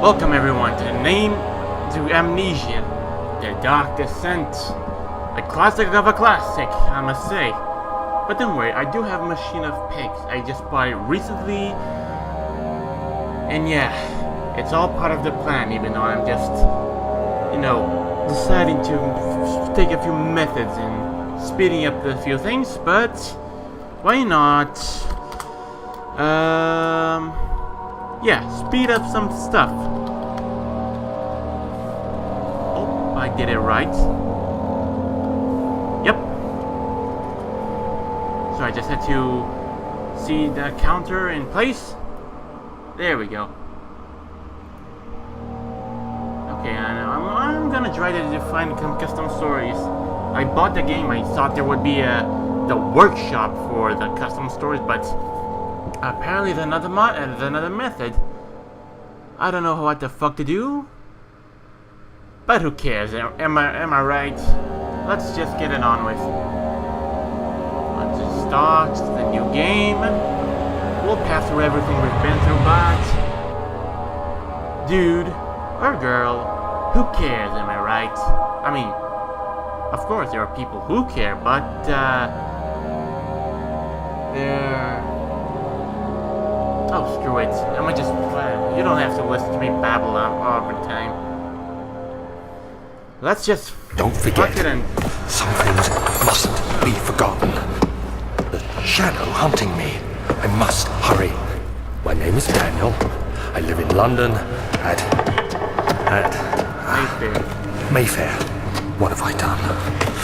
Welcome everyone to Amnesia, the Dark Descent. A classic of a classic, I must say. But don't worry, I do have Machine of Pigs. I just bought it recently. And yeah, it's all part of the plan, even though I'm just, deciding to take a few methods and speeding up a few things, but why not? Yeah, speed up some stuff. Oh, I did it right. Yep. So I just had to see the counter in place. There we go. Okay, I'm gonna try to find some custom stories. I bought the game. I thought there would be the workshop for the custom stories, but apparently there's another method. I don't know what the fuck to do, but who cares? Am I right? Let's just get it on with. Let's start the new game. We'll pass through everything we've been through, but dude or girl, who cares? Am I right? I mean, of course there are people who care, but they're. Oh, screw it. I'm gonna just. You don't have to listen to me babble all the time. Let's just. Don't forget. And some things mustn't be forgotten. The shadow hunting me. I must hurry. My name is Daniel. I live in London at Mayfair. Mayfair. What have I done?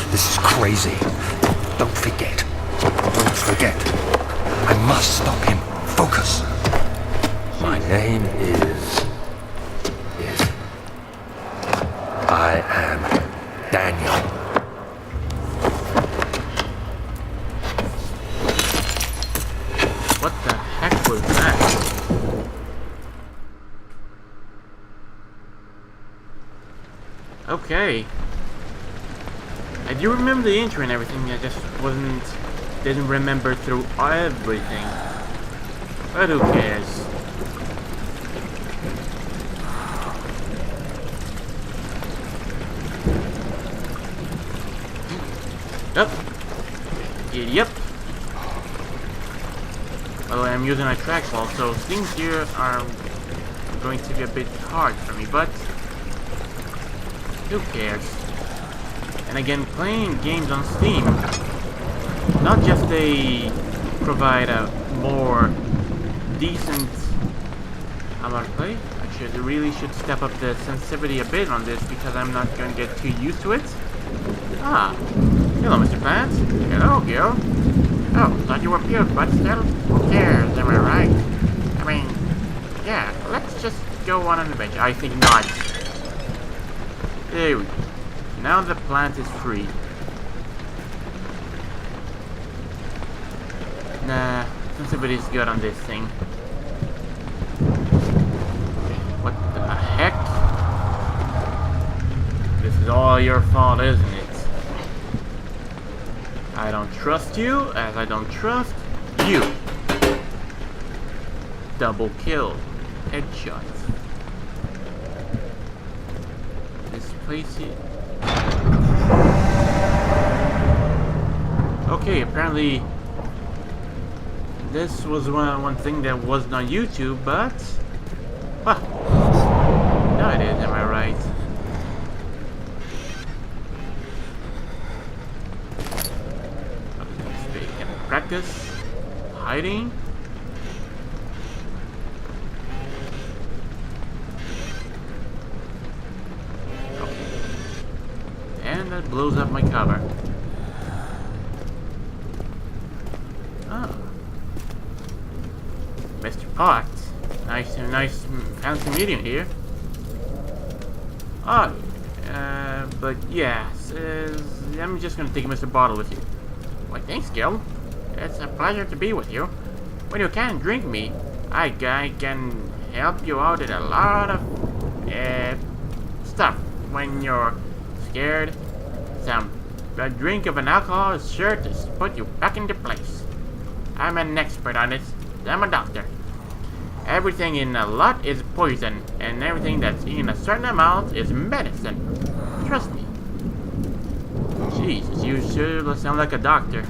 This is crazy. Don't forget. Don't forget. I must stop him. Focus. My name is I am Daniel. What the heck was that? Okay. I do remember the intro and everything, I just didn't remember through everything. But who cares? Yep. Yep. Well, I'm using a trackball, so things here are going to be a bit hard for me, but who cares? And again, playing games on Steam, not just they provide a more decent amount of play. I really should step up the sensitivity a bit on this because I'm not going to get too used to it. Ah, hello, Mr. Plant. Hello, girl. Oh, thought you were puke, but still, who cares? Am I right? I mean, yeah. Let's just go on an adventure. I think not. There we go. Now the plant is free. Nah, sensitivity is good on this thing. What the heck? This is all your fault, isn't it? I don't trust you, as I don't trust you. Double kill. Headshot. This place here. Okay, apparently this was one thing that wasn't on YouTube, but now it is, am I right? Practice hiding. Okay. And that blows up my cover. Oh. Mr. Pot. Nice fancy meeting here. Oh, but yeah, I'm just gonna take Mr. Bottle with you. Why, thanks, Gil. It's a pleasure to be with you. When you can't drink me, I can help you out in a lot of stuff. When you're scared, a drink of an alcohol is sure to put you back into place. I'm an expert on it. I'm a doctor. Everything in a lot is poison, and everything that's in a certain amount is medicine. Trust me. Jesus, you sure sound like a doctor.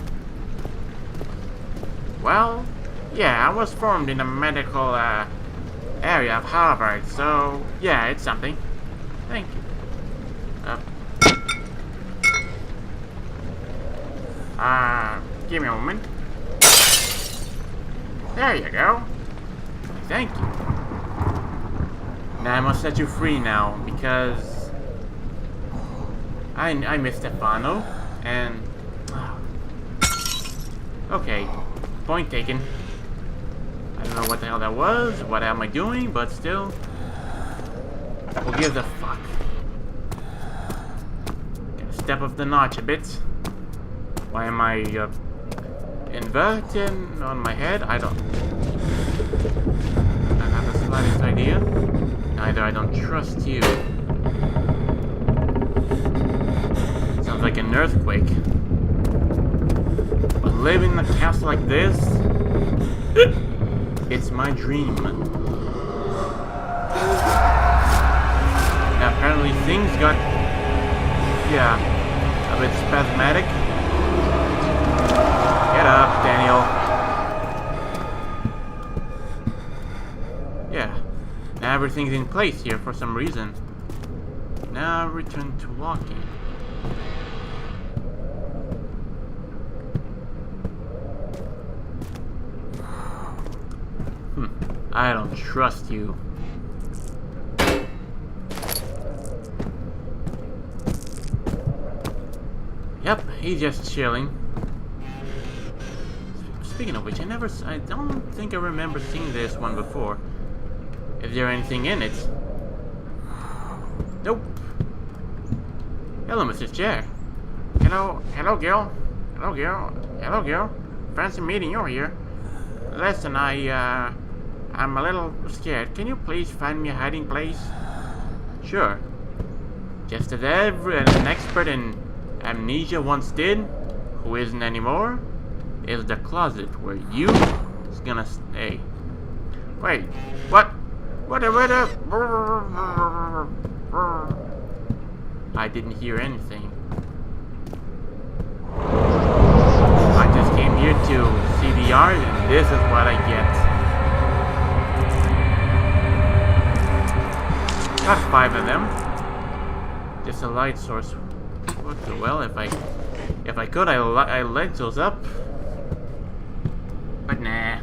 Well, yeah, I was formed in the medical area of Harvard, so yeah, it's something. Thank you. Give me a moment. There you go. Thank you. Now I must set you free now, because I miss Stefano, and okay, point taken. I don't know what the hell that was, what am I doing, but still, who gives a fuck? Gotta step up the notch a bit. Why am I inverted on my head? I don't have the slightest idea. Either I don't trust you. Sounds like an earthquake. But living in a castle like this, it's my dream. Now apparently things got, yeah, a bit spasmodic. Get up, Daniel. Yeah. Now everything's in place here for some reason. Now return to walking. I don't trust you. Yep, he's just chilling. Speaking of which, I don't think I remember seeing this one before. Is there anything in it? Nope. Hello, Mr. Chair. Hello, girl. Hello, girl. Fancy meeting you here. Listen, I'm a little scared. Can you please find me a hiding place? Sure. Just as an expert in Amnesia once did, who isn't anymore, is the closet where you is gonna stay. Wait, what? What? I didn't hear anything. I just came here to see the art, and this is what I get. Got 5 of them. Just a light source. What the well? If I could, I light those up. But nah.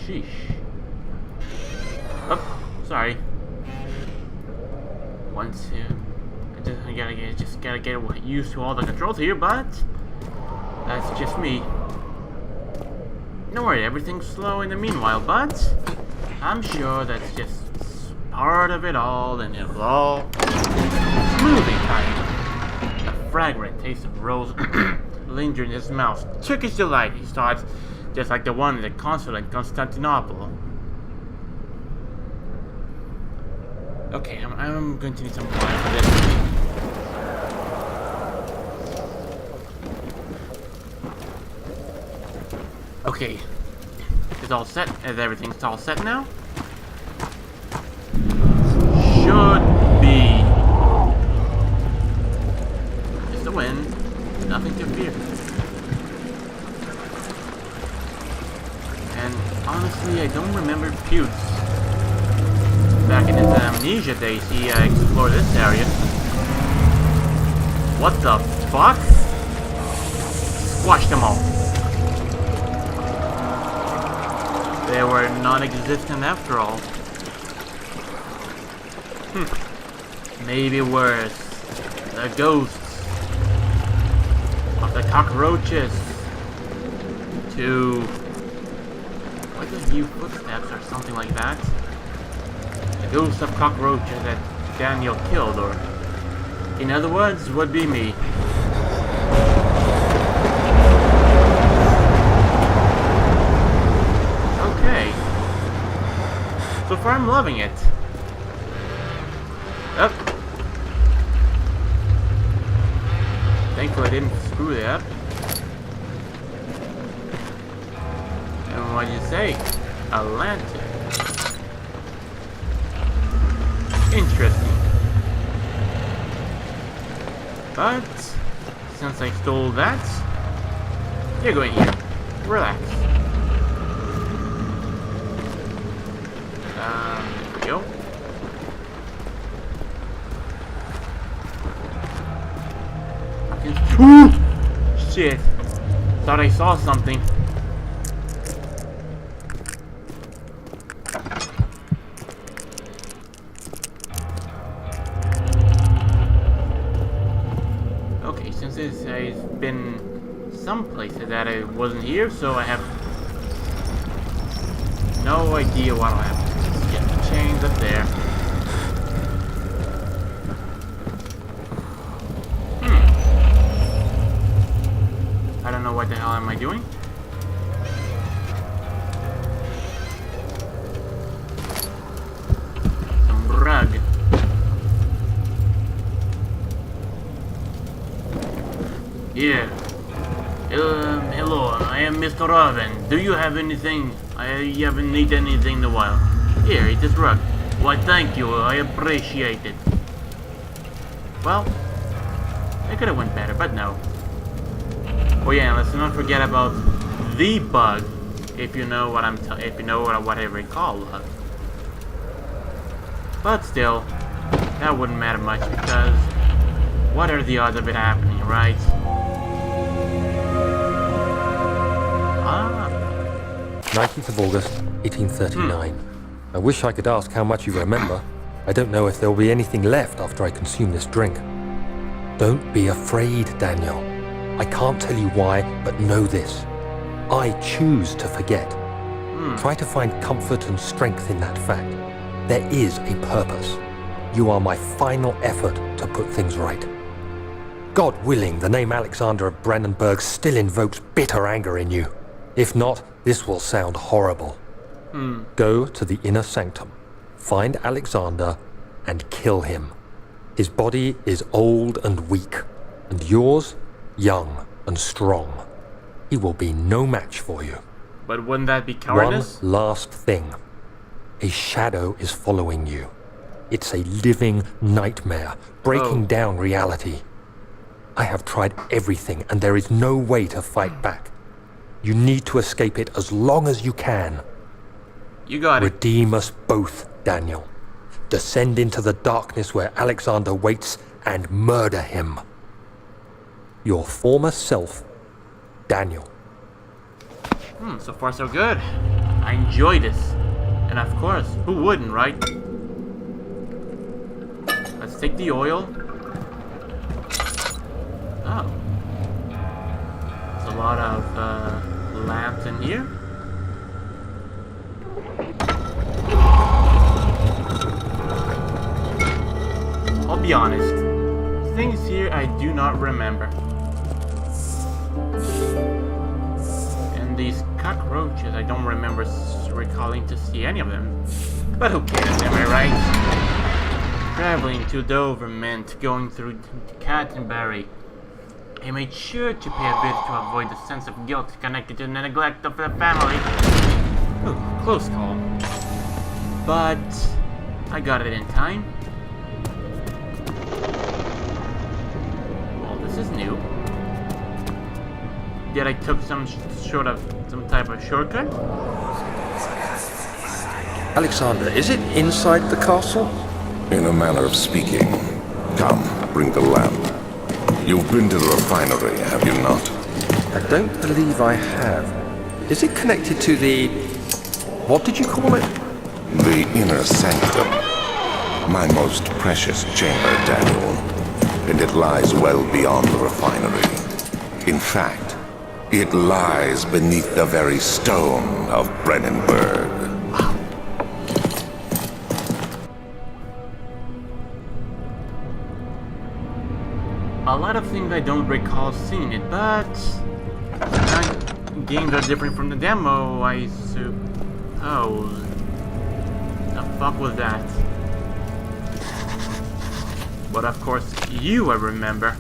Sheesh. Oh, sorry. Once I gotta get used to all the controls here, but that's just me. Don't worry, everything's slow in the meanwhile, but I'm sure that's just part of it all, and it'll all smoothie time. A fragrant taste of rose lingered in his mouth. Turkish delight, he thought, just like the one in the consulate in Constantinople. Okay, I'm going to need some wine for this. Okay, it's all set. Everything's all set now. Should be. Just a wind. Nothing to fear. And honestly, I don't remember Pewds. Back in his Amnesia days, he explored this area. What the fuck? Squash them all. They were non-existent after all. Maybe worse. The ghosts of the cockroaches. To what the few footsteps or something like that. The ghosts of cockroaches that Daniel killed, or in other words, would be me. Okay. So far I'm loving it. Up. Thankfully I didn't screw it up. what you say. A lantern. Interesting. But since I stole that, you're going here. Relax. There we go. Ooh! Shit. Thought I saw something. Okay, since this has been some places that I wasn't here, so I have no idea what I'll have. Let's get the chains up there. I don't know what the hell am I doing. Some rug. Yeah. Hello, I am Mr. Robin. Do you have anything? I haven't needed anything in a while. Here, eat this rug. Why, thank you. I appreciate it. Well, it could have went better, but no. Oh yeah, let's not forget about the bug, if you know what if you know what I recall. But still, that wouldn't matter much because what are the odds of it happening, right? 19th of August, 1839. I wish I could ask how much you remember. I don't know if there will be anything left after I consume this drink. Don't be afraid, Daniel. I can't tell you why, but know this. I choose to forget. Try to find comfort and strength in that fact. There is a purpose. You are my final effort to put things right. God willing, the name Alexander of Brandenburg still invokes bitter anger in you. If not, this will sound horrible. Go to the inner sanctum, find Alexander, and kill him. His body is old and weak, and yours, young and strong. He will be no match for you. But wouldn't that be cowardice? One last thing. A shadow is following you. It's a living nightmare, breaking down reality. I have tried everything, and there is no way to fight back. You need to escape it as long as you can. You got it. Redeem us both, Daniel. Descend into the darkness where Alexander waits and murder him. Your former self, Daniel. So far so good. I enjoy this. And of course, who wouldn't, right? Let's take the oil. Oh. There's a lot of lamps in here. I'll be honest. Things here I do not remember. And these cockroaches, I don't remember recalling to see any of them. But who cares, am I right? Traveling to Dover meant going through Canterbury. I made sure to pay a visit to avoid the sense of guilt connected to the neglect of the family. Ooh, close call. But I got it in time. Well, this is new. Did I took some type of shortcut? Alexander, is it inside the castle? In a manner of speaking. Come, bring the lamp. You've been to the refinery, have you not? I don't believe I have. Is it connected to the... what did you call it? The inner sanctum. My most precious chamber, Daniel. And it lies well beyond the refinery. In fact, it lies beneath the very stone of Brandenburg. A lot of things I don't recall seeing it, but games are different from the demo, I suppose. The fuck was that? But of course, you I remember.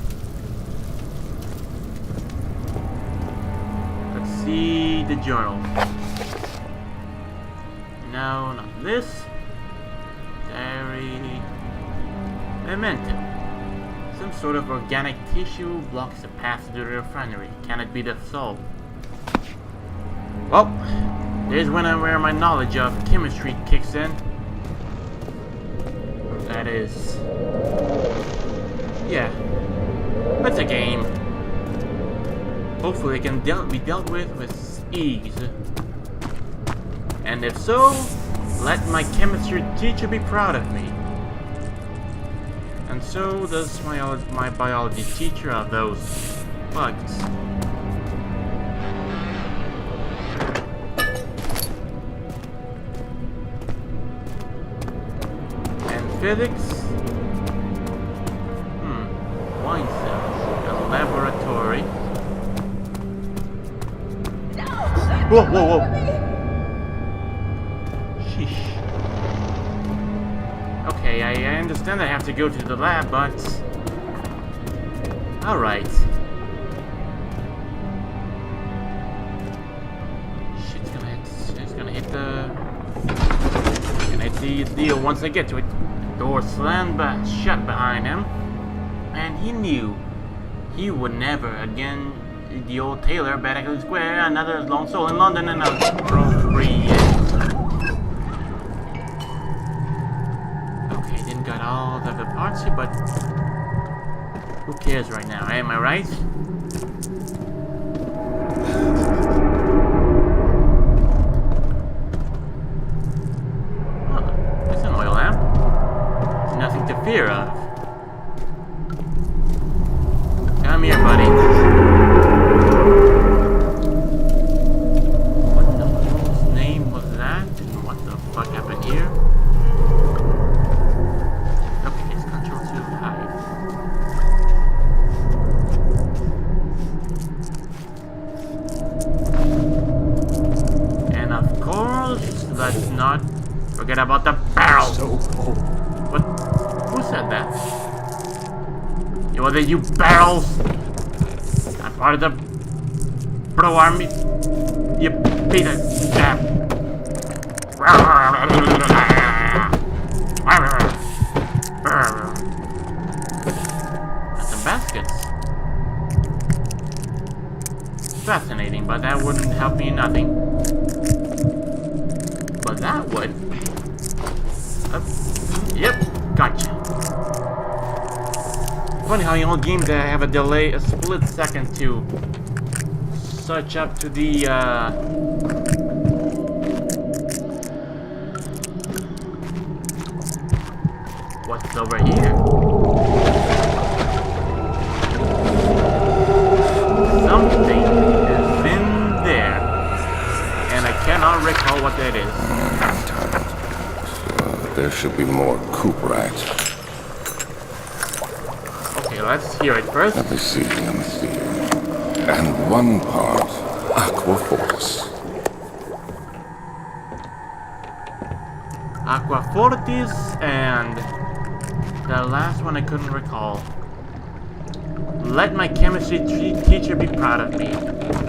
Let's see the journal. No, not this. Dairy. Memento. Some sort of organic tissue blocks the path to the refinery. Can it be the salt? Well, there's where my knowledge of chemistry kicks in. That is... yeah. It's a game. Hopefully it can be dealt with ease. And if so, let my chemistry teacher be proud of me. And so does my biology teacher of those bugs. And physics? Wine cells. A laboratory. Whoa, whoa, whoa! Sheesh. Okay, I understand I have to go to the lab, but... alright. Shit's gonna hit... it's gonna hit the... gonna hit the deal once I get to it. The door slammed shut behind him. And he knew he would never again... the old tailor, Battersea Square, another lone soul in London, and appropriate. Okay, didn't got all of the parts here, but who cares right now, am I right? Oh, it's an oil lamp. Nothing to fear of. Come here, buddy. Forget about the barrel. So cold. What? Who said that? Was it you barrels? I'm part of the Bro Army. You piece of crap. That's some baskets. Fascinating, but that wouldn't help me nothing. But that would. Yep, gotcha. Funny how in all games I have a delay, a split second to search up to the what's over here? Something is in there, and I cannot recall what that is. There should be more coop rats. Okay, let's hear it first. Let me see. And one part aqua fortis. Aqua fortis, and the last one I couldn't recall. Let my chemistry teacher be proud of me,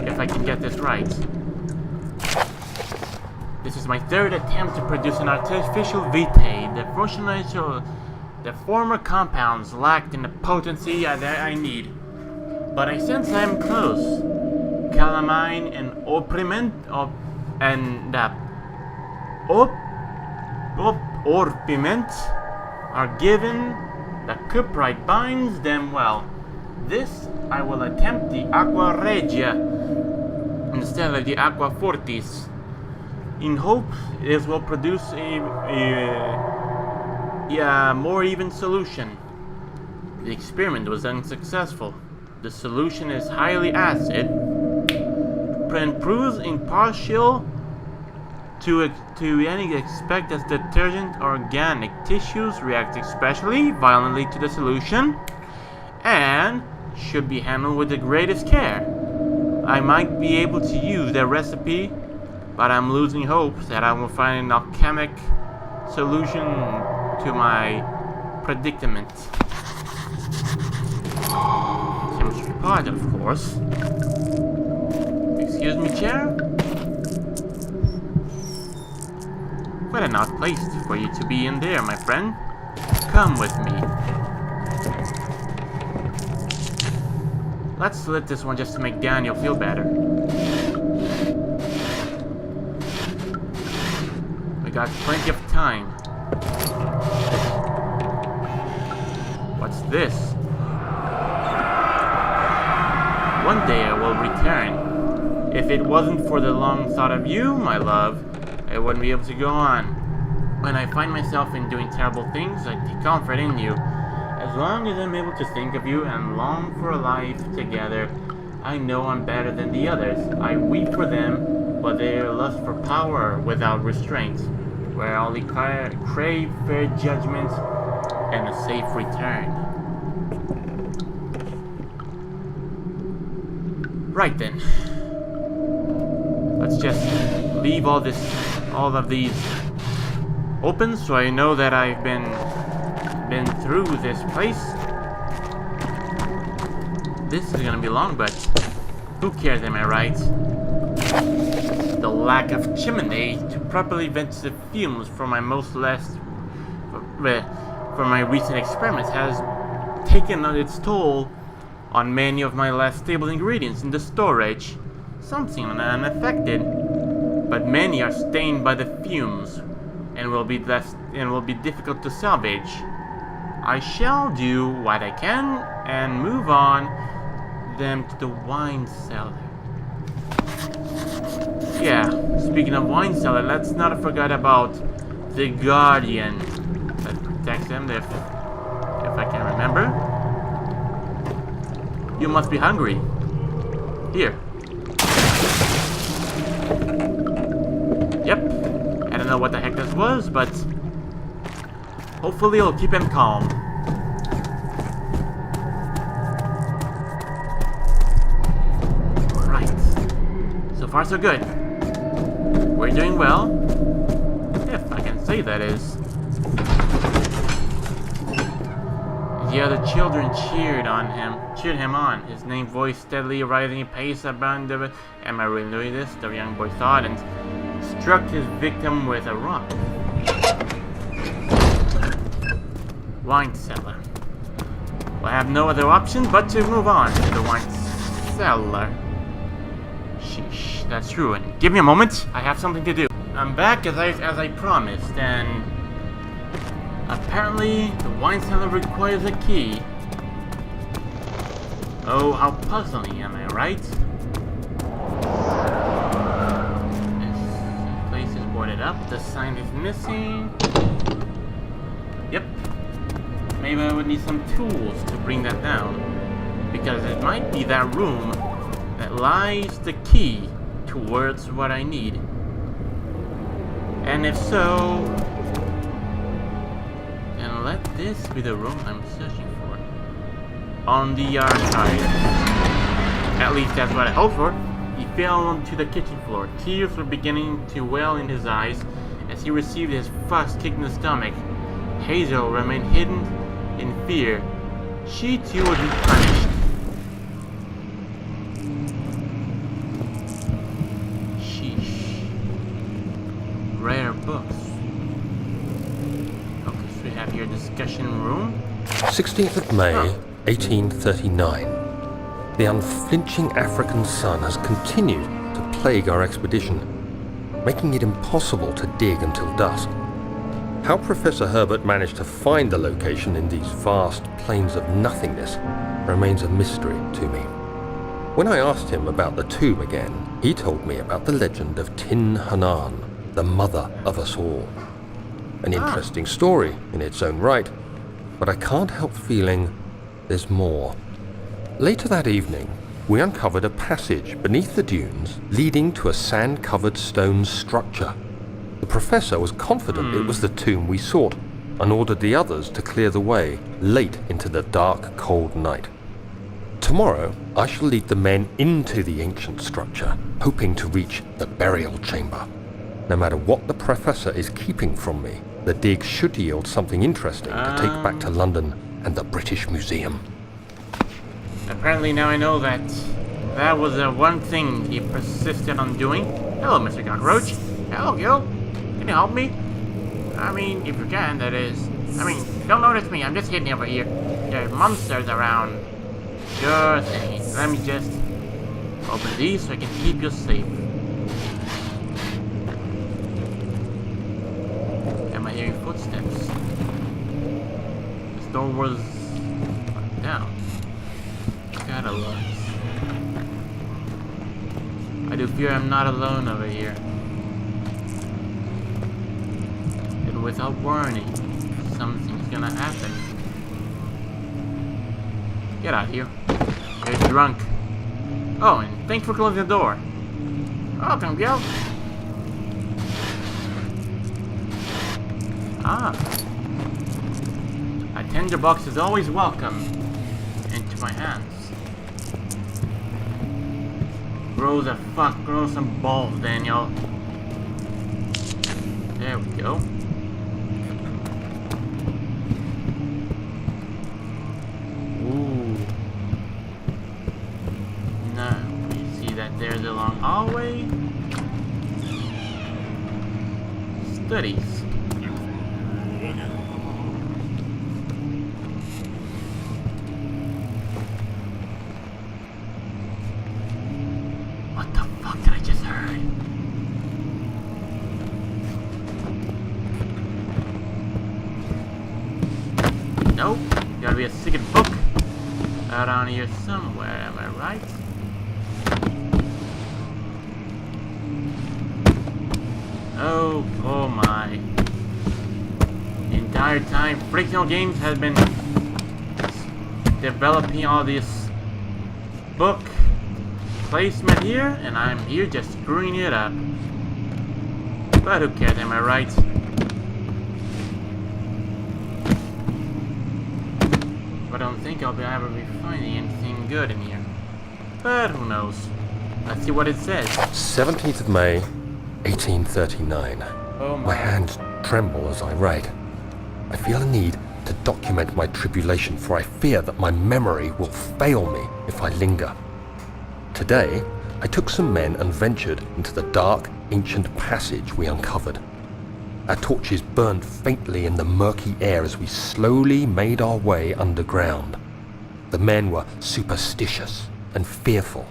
if I can get this right. This is my third attempt to produce an artificial vitae. The former compounds lacked in the potency that I need. But I sense I am close. Calamine and orpiment orpiment are given. The cuprite binds them well. This I will attempt the aqua regia instead of the aqua fortis, in hope it will produce a more even solution. The experiment was unsuccessful. The solution is highly acid and proves impartial to any expect as detergent. Organic tissues react especially violently to the solution and should be handled with the greatest care. I might be able to use the recipe, but I'm losing hope that I will find an alchemic solution to my predicament. Chemistry part, of course. Excuse me, chair? What an odd place for you to be in there, my friend. Come with me. Let's slit this one just to make Daniel feel better. We got plenty of time. What's this? One day I will return. If it wasn't for the long thought of you, my love, I wouldn't be able to go on. When I find myself in doing terrible things, I take comfort in you. As long as I'm able to think of you and long for a life together, I know I'm better than the others. I weep for them, but their lust for power without restraint, where I only crave fair judgment and a safe return. Right then. Let's just leave all of these open so I know that I've been through this place. This is gonna be long, but who cares, am I right? The lack of chimney to properly vent the fumes from my recent experiments has taken its toll on many of my less stable ingredients in the storage. Some seem unaffected, but many are stained by the fumes and will be difficult to salvage. I shall do what I can and move on them to the wine cellar. Yeah, speaking of wine cellar, let's not forget about the guardian that protects them if I can remember. You must be hungry. Here. Yep. I don't know what the heck this was, but hopefully it'll keep him calm. Right. So far so good. We're doing well. If I can say that is. The other children cheered him on, his name voice steadily rising in pace above the... Am I really doing this? The young boy thought, and struck his victim with a rock. Wine cellar. Well, I have no other option but to move on to the wine cellar. Sheesh, that's true, and give me a moment, I have something to do. I'm back as I promised, and apparently the wine cellar requires a key. Oh, how puzzling, am I right? This place is boarded up, the sign is missing. Yep. Maybe I would need some tools to bring that down, because it might be that room that lies the key towards what I need. And if so, then let this be the room I'm searching for. On the archive. At least that's what I hoped for. He fell onto the kitchen floor. Tears were beginning to well in his eyes as he received his first kick in the stomach. Hazel remained hidden in fear. She too would be punished. Sheesh. Rare books. Okay, so we have here discussion room. 16th of May, 1839. The unflinching African sun has continued to plague our expedition, making it impossible to dig until dusk. How Professor Herbert managed to find the location in these vast plains of nothingness remains a mystery to me. When I asked him about the tomb again, he told me about the legend of Tin Hanan, the mother of us all. An interesting story in its own right, but I can't help feeling there's more. Later that evening, we uncovered a passage beneath the dunes leading to a sand-covered stone structure. The professor was confident it was the tomb we sought and ordered the others to clear the way late into the dark, cold night. Tomorrow, I shall lead the men into the ancient structure, hoping to reach the burial chamber. No matter what the professor is keeping from me, the dig should yield something interesting to take back to London and the British Museum. Apparently now I know that was the one thing he persisted on doing. Hello, Mr. Cockroach. Hello, Gil. Can you help me? I mean, if you can, that is. I mean, don't notice me, I'm just hidden over here. There are monsters around. Sure thing. Let me just open these so I can keep you safe. Am I hearing footsteps? This door was down. Catalogs. I do fear I'm not alone over here. And without warning, something's gonna happen. Get out of here. You're drunk. Oh, and thanks for closing the door. Welcome, girl. Ah. A tinderbox is always welcome into my hands. Grow some balls, Daniel. There we go. Ooh. Now we see that there's a long hallway. Studies. What the fuck did I just heard? Nope. Gotta be a secret book around here somewhere, am I right? Oh my. The entire time Frictional Games has been developing all this book placement here, and I'm here just screwing it up. But who cares, am I right? I don't think I'll ever be finding anything good in here. But who knows? Let's see what it says. 17th of May, 1839. Oh My hands tremble as I write. I feel a need to document my tribulation, for I fear that my memory will fail me if I linger. Today, I took some men and ventured into the dark, ancient passage we uncovered. Our torches burned faintly in the murky air as we slowly made our way underground. The men were superstitious and fearful.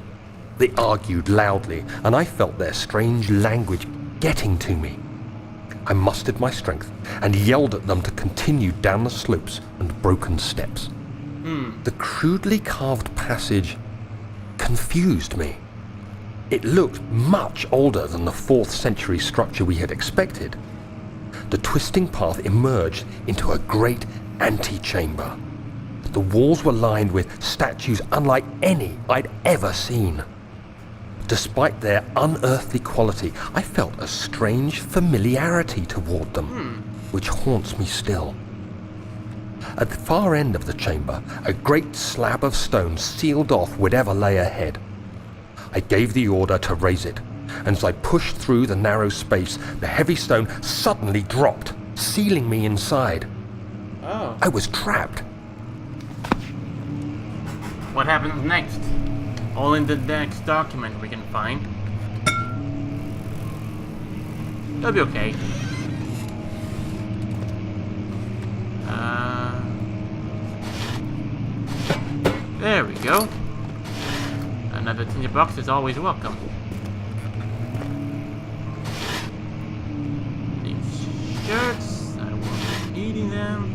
They argued loudly, and I felt their strange language getting to me. I mustered my strength and yelled at them to continue down the slopes and broken steps. The crudely carved passage confused me. It looked much older than the 4th century structure we had expected. The twisting path emerged into a great antechamber. The walls were lined with statues unlike any I'd ever seen. Despite their unearthly quality, I felt a strange familiarity toward them, which haunts me still. At the far end of the chamber, a great slab of stone sealed off whatever lay ahead. I gave the order to raise it, and as I pushed through the narrow space, the heavy stone suddenly dropped, sealing me inside. Oh. I was trapped. What happens next? All in the next document we can find. It'll be okay. There we go. Another tinder box is always welcome. These shirts, I won't be eating them.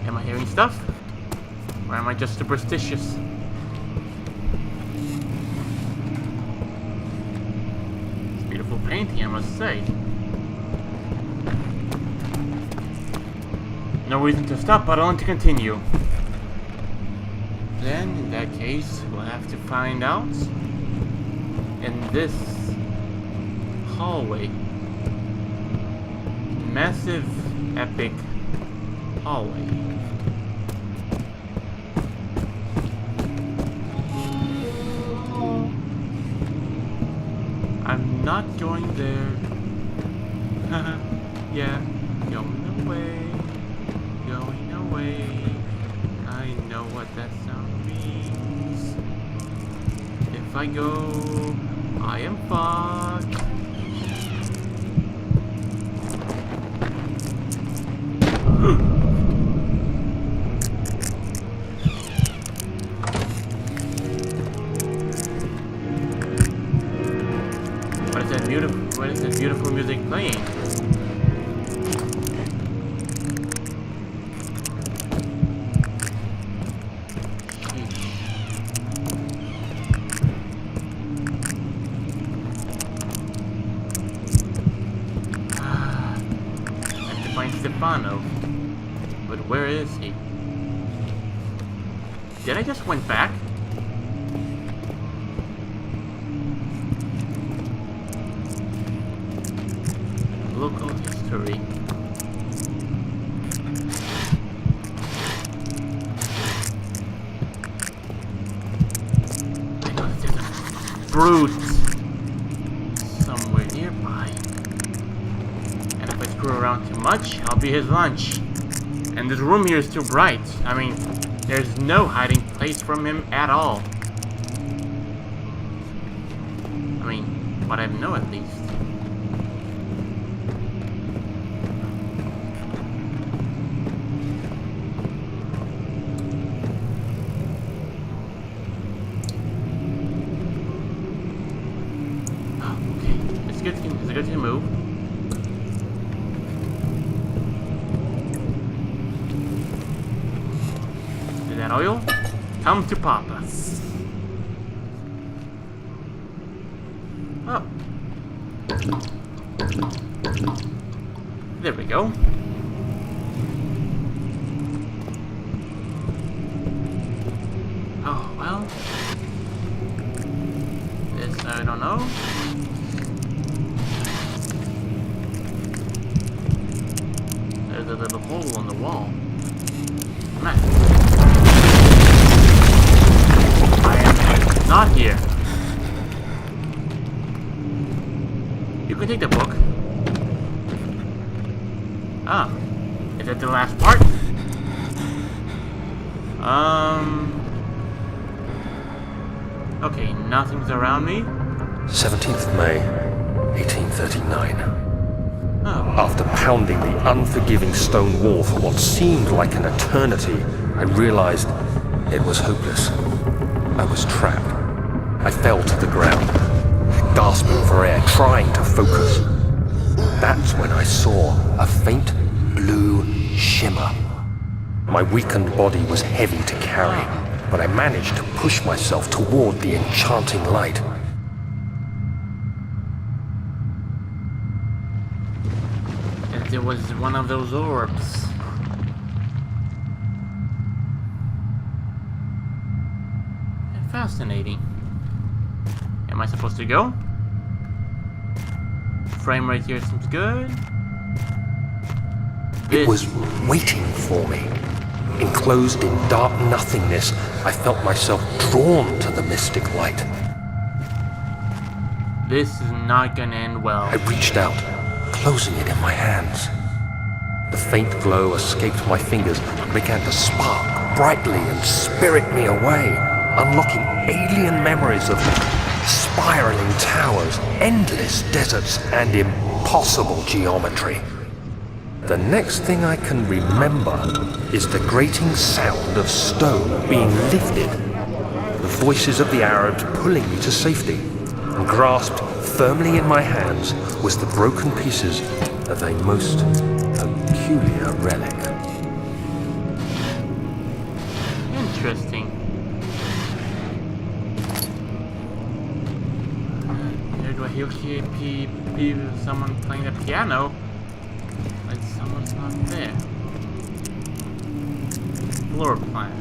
Am I hearing stuff? Or am I just superstitious? It's a beautiful painting, I must say. No reason to stop, but only to continue. Then, in that case, we'll have to find out in this hallway. Massive, epic hallway. I'm not going there. Yeah, going away. Going away. I know what that sound means. If I go fuck? What is that beautiful music playing? Stefano. But where is he? Did I just went back? Local history. I know there's a brute somewhere nearby. And if I screw around too much, I'll be his lunch. And this room here is too bright. I mean, there's no hiding place from him at all. I mean, what I know at least. Oh, okay. It's good to move. That oil? Come to Papa. Oh. There we go. Oh, well. This I don't know. There's a little hole on the wall. Nice. Not here. You can take the book. Ah. Is that the last part? Okay, nothing's around me. 17th May, 1839. Oh. After pounding the unforgiving stone wall for what seemed like an eternity, I realized it was hopeless. I was trapped. I fell to the ground, gasping for air, trying to focus. That's when I saw a faint blue shimmer. My weakened body was heavy to carry, but I managed to push myself toward the enchanting light. And it was one of those orbs. Fascinating. Am I supposed to go? Frame rate here seems good. It was waiting for me. Enclosed in dark nothingness, I felt myself drawn to the mystic light. This is not gonna end well. I reached out, closing it in my hands. The faint glow escaped my fingers and began to spark brightly and spirit me away, unlocking alien memories of spiraling towers, endless deserts, and impossible geometry. The next thing I can remember is the grating sound of stone being lifted, the voices of the Arabs pulling me to safety, and grasped firmly in my hands was the broken pieces of a most peculiar relic. Interesting. Here do I hear someone playing the piano? Like someone's not there. Floor plan.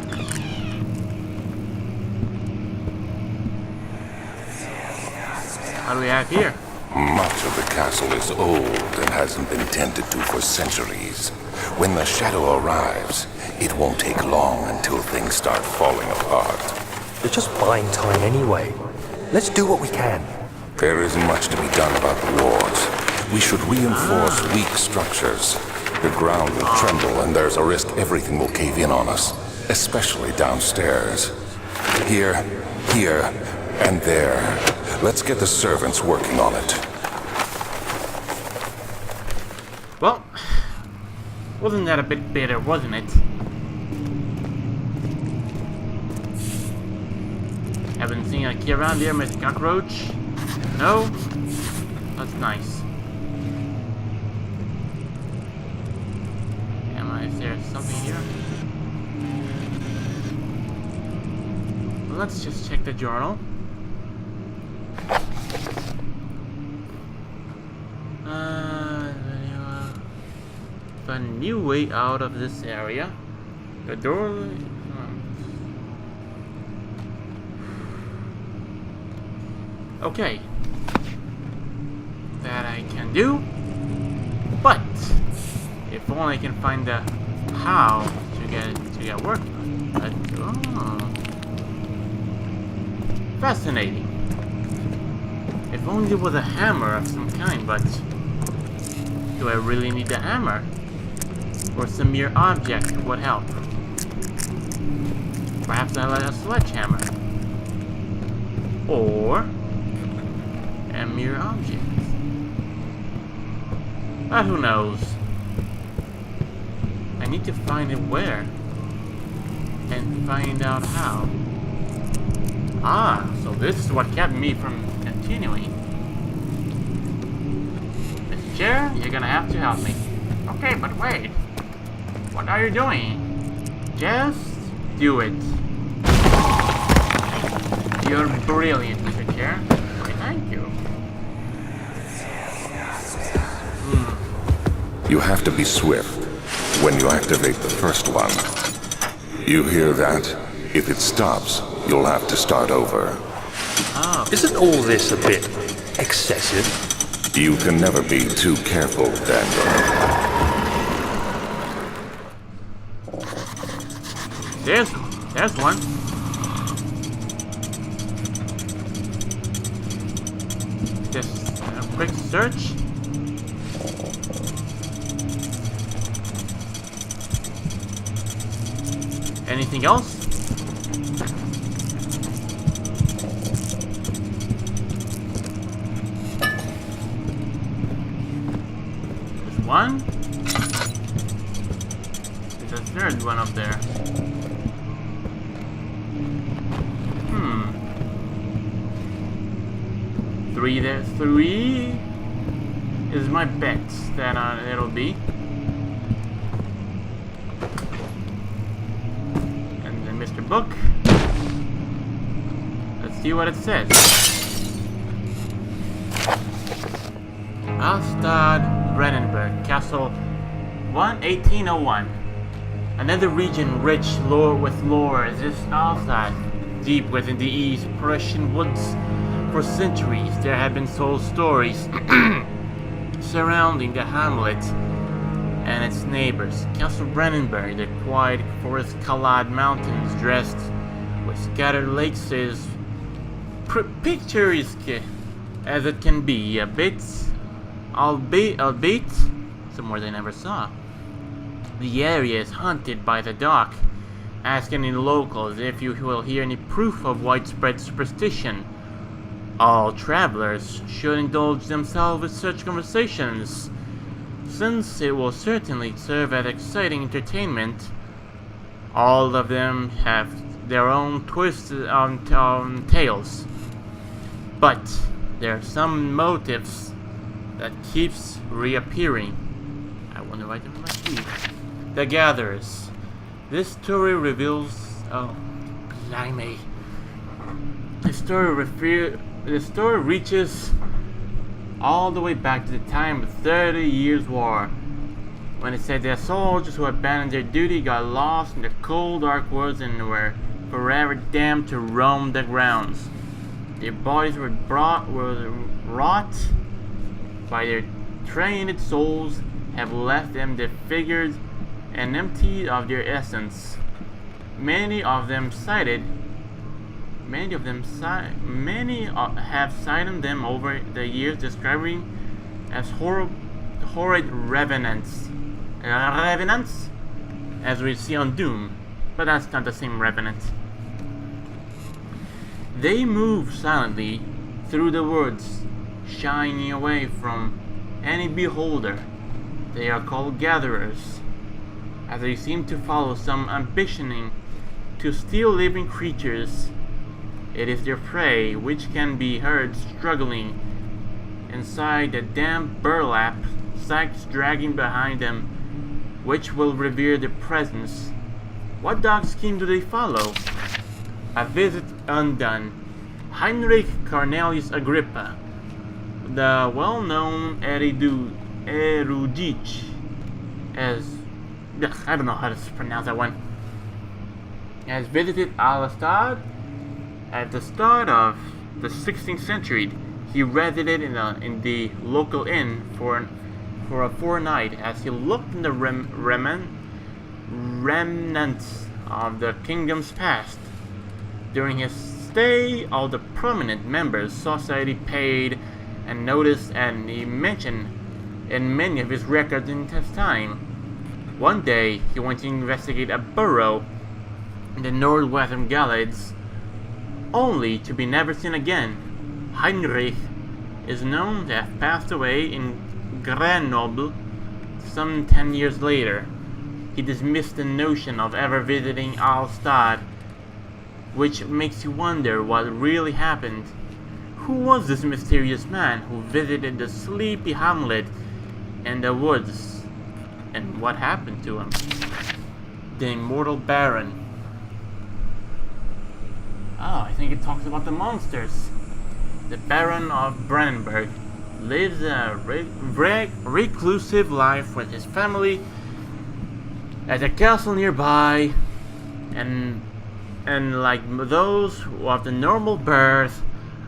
What do we have here? Much of the castle is old and hasn't been tended to for centuries. When the shadow arrives, it won't take long until things start falling apart. They're just buying time anyway. Let's do what we can. There isn't much to be done about the walls. We should reinforce weak structures. The ground will tremble and there's a risk everything will cave in on us, especially downstairs. Here, And there. Let's get the servants working on it. Well, wasn't that a bit better, wasn't it? Haven't seen a key around here, Mr. Cockroach? No? That's nice. Is there something here? Well, let's just check the journal. A new way out of this area. The door. Okay. That I can do. But if only I can find the how to get work done. But, oh. Fascinating. If only there was a hammer of some kind, but do I really need a hammer? Or some mere object would help. Perhaps I like a sledgehammer. Or a mere object. But who knows? I need to find it where. And find out how. Ah, so this is what kept me from continuing. Mr. Chair, you're gonna have to help me. Okay, but wait. What are you doing? Just do it. You're brilliant, Mr. Chair. Thank you. You have to be swift when you activate the first one. You hear that? If it stops, you'll have to start over. Oh. Isn't all this a bit excessive? You can never be too careful, Daniel. There's one. Just a quick search. Anything else? There's one. There's a third one up there. Three is my bet that it'll be. And then Mr. Book. Let's see what it says. Alstad Brennenberg, Castle 1801. Another region rich with lore is this Alstad. Deep within the East Prussian woods. For centuries, there had been told stories surrounding the hamlet and its neighbors. Castle Brennenberg, the quiet forest-clad mountains dressed with scattered lakes, is picturesque as it can be, albeit somewhere they never saw. The area is haunted by the dark. Ask any locals if you will hear any proof of widespread superstition. All travelers should indulge themselves with such conversations, since it will certainly serve as exciting entertainment. All of them have their own twists on tales, but there are some motifs that keeps reappearing. I wonder why they must be. The Gatherers. This story reveals... oh, blimey. The story reaches all the way back to the time of the 30 Years' War, when it said that soldiers who abandoned their duty got lost in the cold, dark woods and were forever damned to roam the grounds. Their bodies were wrought by their trained souls, have left them disfigured and empty of their essence. Many have cited them over the years, describing as horrid revenants, as we see on Doom, but that's not the same revenant. They move silently through the woods, shying away from any beholder. They are called gatherers, as they seem to follow some ambitioning to steal living creatures. It is their prey which can be heard struggling inside the damp burlap sacks dragging behind them, which will reveal their presence. What dark scheme do they follow? A visit undone. Heinrich Cornelius Agrippa, the well-known erudite, as I don't know how to pronounce that one, has visited Alastad at the start of the 16th century. He resided in the local inn for a fortnight as he looked in the remnants of the kingdom's past. During his stay, all the prominent members of society paid and noticed, and he mentioned in many of his records in his time. One day, he went to investigate a burrow in the northwestern Galileans, only to be never seen again. Heinrich is known to have passed away in Grenoble some 10 years later. He dismissed the notion of ever visiting Alstad, which makes you wonder what really happened. Who was this mysterious man who visited the sleepy hamlet in the woods, and what happened to him? The immortal Baron. I think it talks about the monsters. The Baron of Brandenburg lives a reclusive life with his family at a castle nearby, and like those of the normal birth,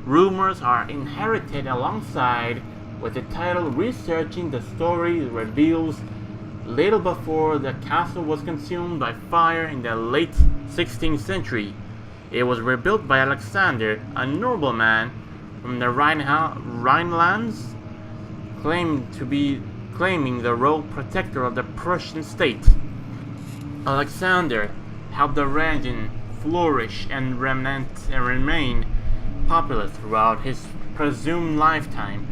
rumors are inherited alongside with the title. Researching the story reveals little before the castle was consumed by fire in the late 16th century. It was rebuilt by Alexander, a nobleman from the Rhinelands, claiming the role protector of the Prussian state. Alexander helped the region flourish and remain popular throughout his presumed lifetime.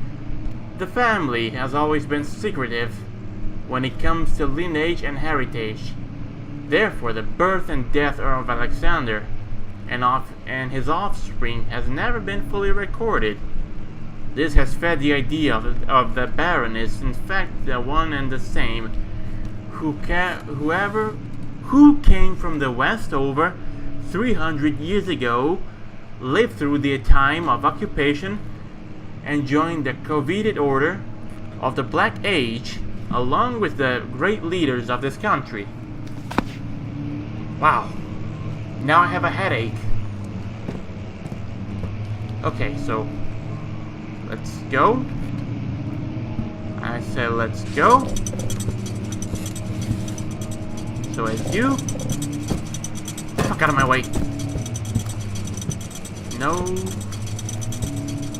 The family has always been secretive when it comes to lineage and heritage. Therefore, the birth and death of Alexander and his offspring has never been fully recorded. This has fed the idea of the Baron is in fact the one and the same, who came from the west over 300 years ago, lived through the time of occupation, and joined the coveted order of the Black Age, along with the great leaders of this country. Wow. Now I have a headache. Okay, so let's go. I said let's go. So as you fuck out of my way. No.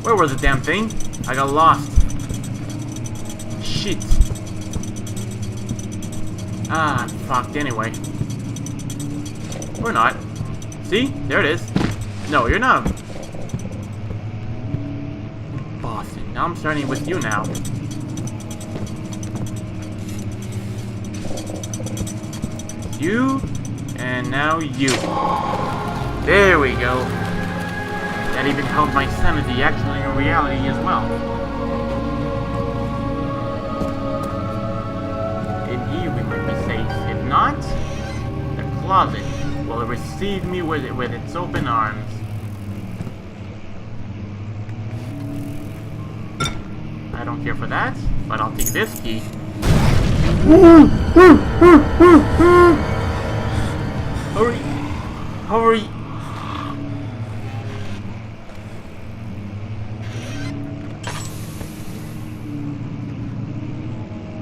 Where was the damn thing? I got lost. Shit. I'm fucked anyway. Or not. See? There it is. No, you're not. Boston. Now I'm starting with you now. You. And now you. There we go. That even held my sanity actually in reality as well. In here we might be safe. If not, the closet will receive me with its open arms. I don't care for that, but I'll take this key. Hurry! Hurry!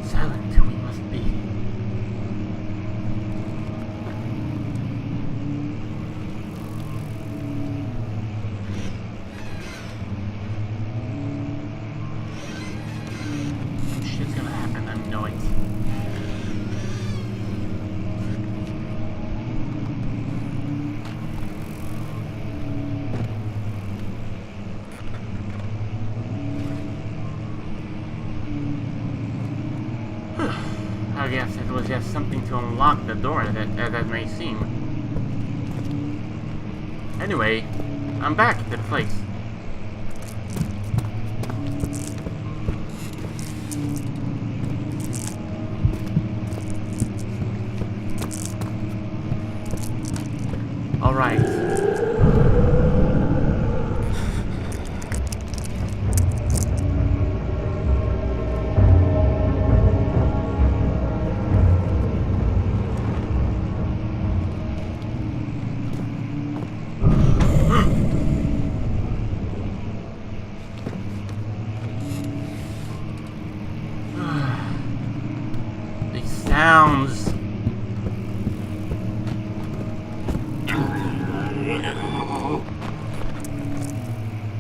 Silent we must be. Shit's gonna happen, I know it. guess it was just something to unlock the door, that may seem. Anyway, I'm back at the place. Alright. These sounds.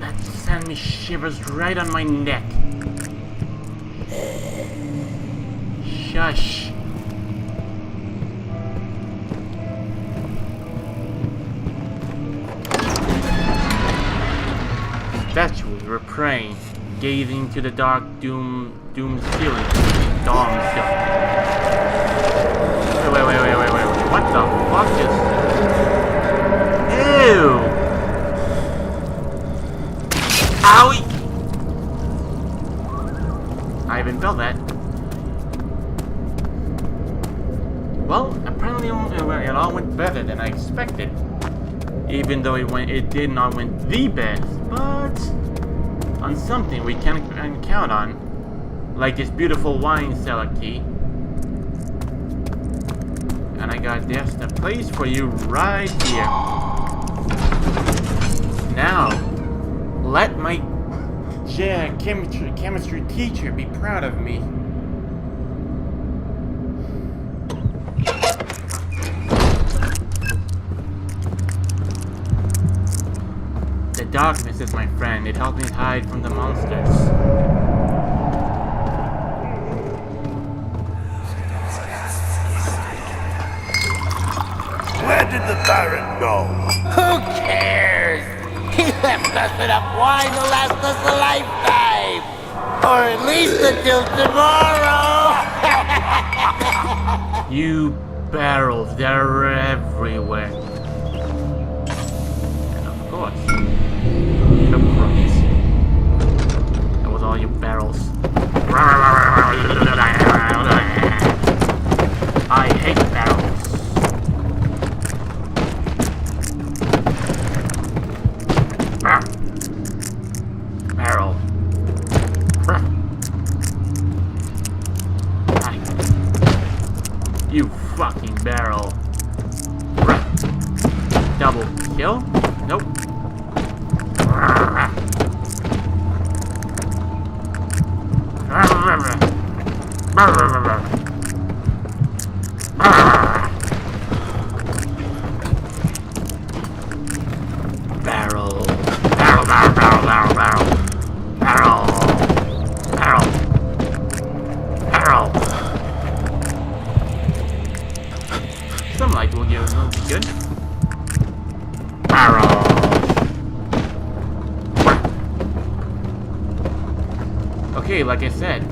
That sent me shivers right on my neck. Shush. Statues were praying, gazing to the dark doom ceiling. Dawn ceiling. Wait. What the fuck is... Ew! Owie! I even felt that. Well, apparently it all went better than I expected. Even though it did not went the best, but on something we can count on, like this beautiful wine cellar key. And I got just a place for you right here. Now, let my chemistry teacher be proud of me. The darkness is my friend. It helps me hide from the monsters. Where did the Baron go? Who cares? He left us enough wine to last us a lifetime! Or at least until tomorrow! You barrels, they're everywhere. And of course, the crooks. That was all you barrels. I hate barrels. Barrel. You fucking barrel. Double kill? Nope. Barrel. Some light will give it good. Barrel. Okay, like I said.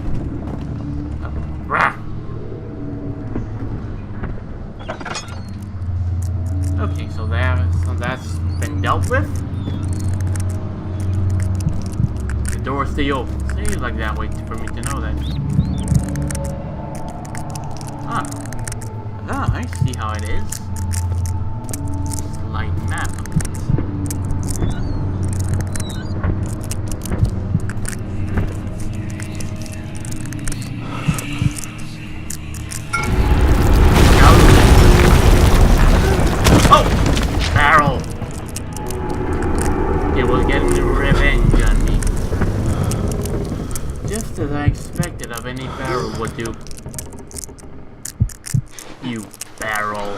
Okay, so that's been dealt with. The door stay open. Stays like that. Wait for me to know that. Ah, I see how it is. Slight map. Oh! Barrel! It was getting revenge on me. Just as I expected of any barrel would do. You barrel.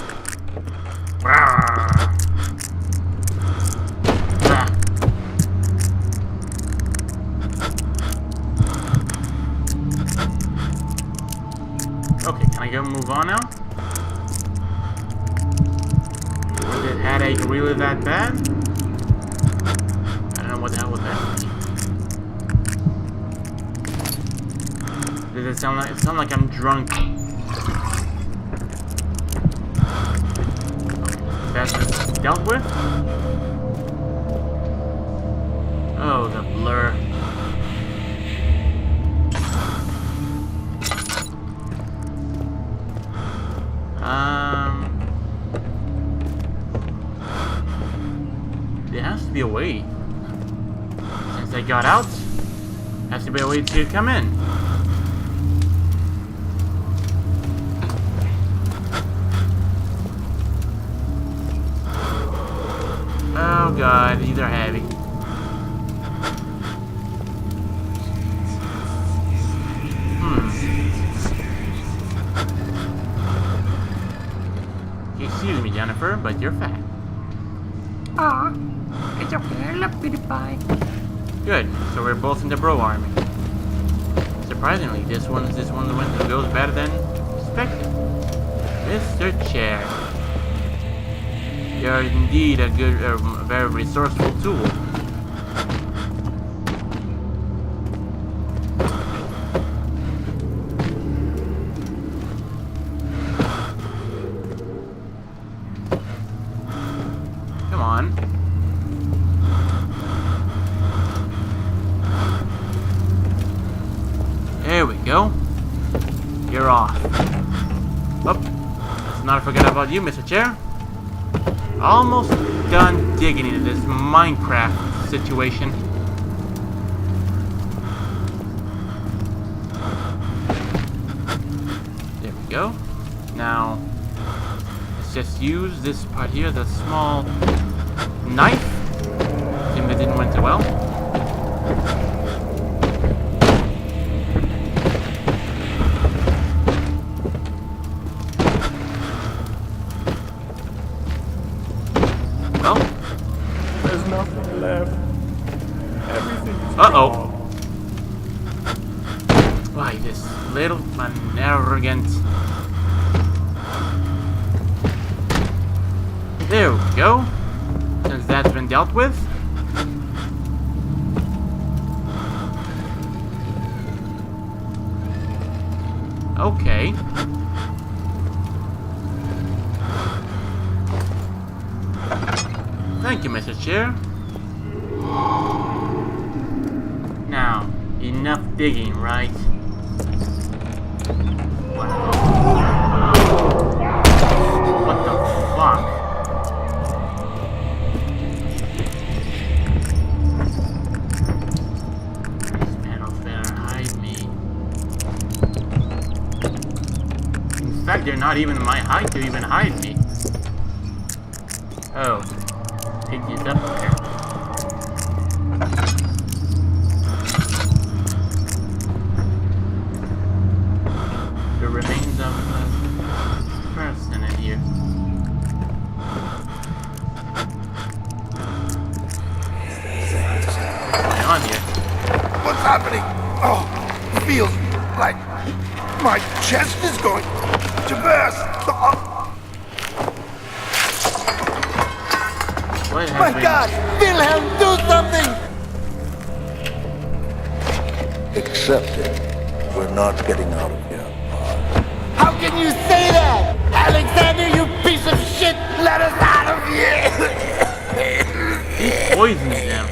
Okay, can I go move on now? Was it headache really that bad? I don't know what the hell was that. Does it sound like I'm drunk? has been dealt with. Oh, the blur. There has to be a way. Since I got out, has to be a way to come in. Oh god, these are heavy. Excuse me, Jennifer, but you're fat. Aw, it's okay, I love PewDiePie. Good, so we're both in the bro army. Surprisingly, this one goes better than expected. Mr. Chair. You're indeed a good, very resourceful tool. Come on. There we go. You're off. Oh, let's not forget about you, Mr. Chair. Almost done digging into this Minecraft situation. There we go. Now, let's just use this part here, the small knife. If it didn't went too well. Well, There's nothing left. Everything is uh-oh. gone. Why, this little arrogant. There we go. Since that's been dealt with. Okay. Thank you, Mr. Chair. Now, enough digging, right? Wow. What the fuck? These panels better hide me. In fact, they're not even my height to even hide me. Oh. Pick these up there. The remains of a person in here. What's going on here? What's happening? Oh, it feels like my chest is going to burst. Oh, What My has God! Wilhelm, do something! Accept it. We're not getting out of here. How can you say that? Alexander, you piece of shit! Let us out of here! He poisoned them.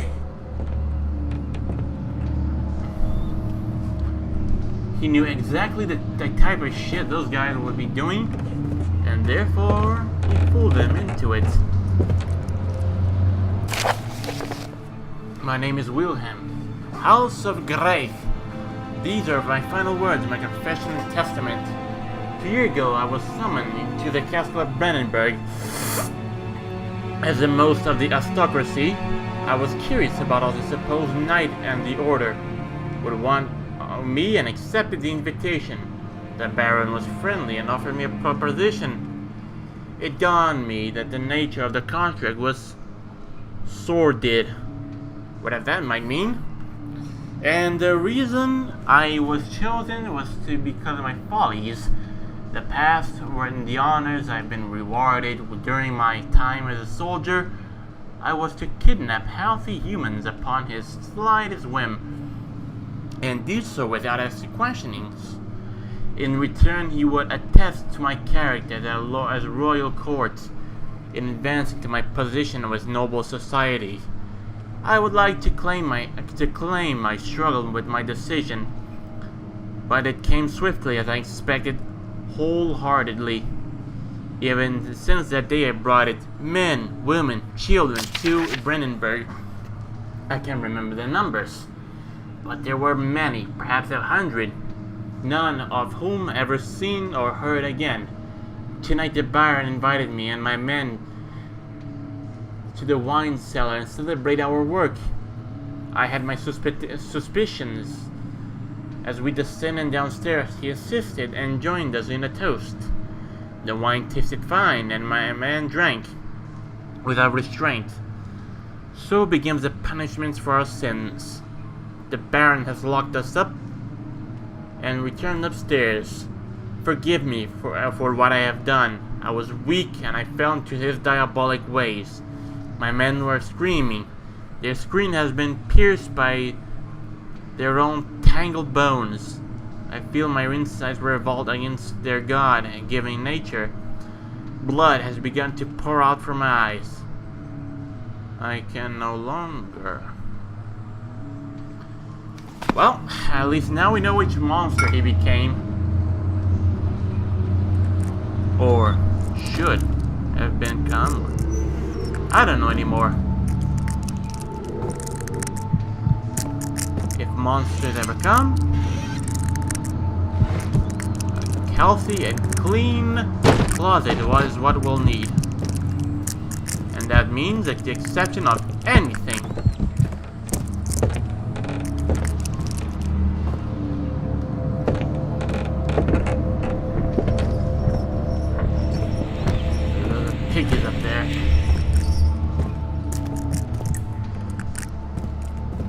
He knew exactly the type of shit those guys would be doing, and therefore he pulled them into it. My name is Wilhelm, House of Grave. These are my final words in my confession and testament. 2 years ago, I was summoned into the castle of Brandenburg. As in most of the aristocracy, I was curious about how the supposed knight and the order would want me and accepted the invitation. The Baron was friendly and offered me a proposition. It dawned on me that the nature of the contract was sordid, whatever that might mean. And the reason I was chosen was because of my follies. The past and the honors I've been rewarded during my time as a soldier. I was to kidnap healthy humans upon his slightest whim, and do so without asking questionings. In return, he would attest to my character as royal court, in advancing to my position with noble society. I would like to claim my struggle with my decision, but it came swiftly as I expected, wholeheartedly. Even since that day I brought it, men, women, children, to Brandenburg. I can't remember the numbers, but there were many, perhaps 100, none of whom ever seen or heard again. Tonight the Baron invited me and my men to the wine cellar and celebrate our work. I had my suspicions. As we descended downstairs, he assisted and joined us in a toast. The wine tasted fine, and my man drank without restraint. So begins the punishments for our sins. The Baron has locked us up and returned upstairs. Forgive me for what I have done. I was weak and I fell into his diabolic ways. My men were screaming. Their scream has been pierced by their own tangled bones. I feel my insides revolt against their God-giving nature. Blood has begun to pour out from my eyes. I can no longer. Well, at least now we know which monster he became. Or should have become. I don't know anymore. If monsters ever come, a healthy and clean closet was what we'll need. And that means at the exception of anything. The pig is up there.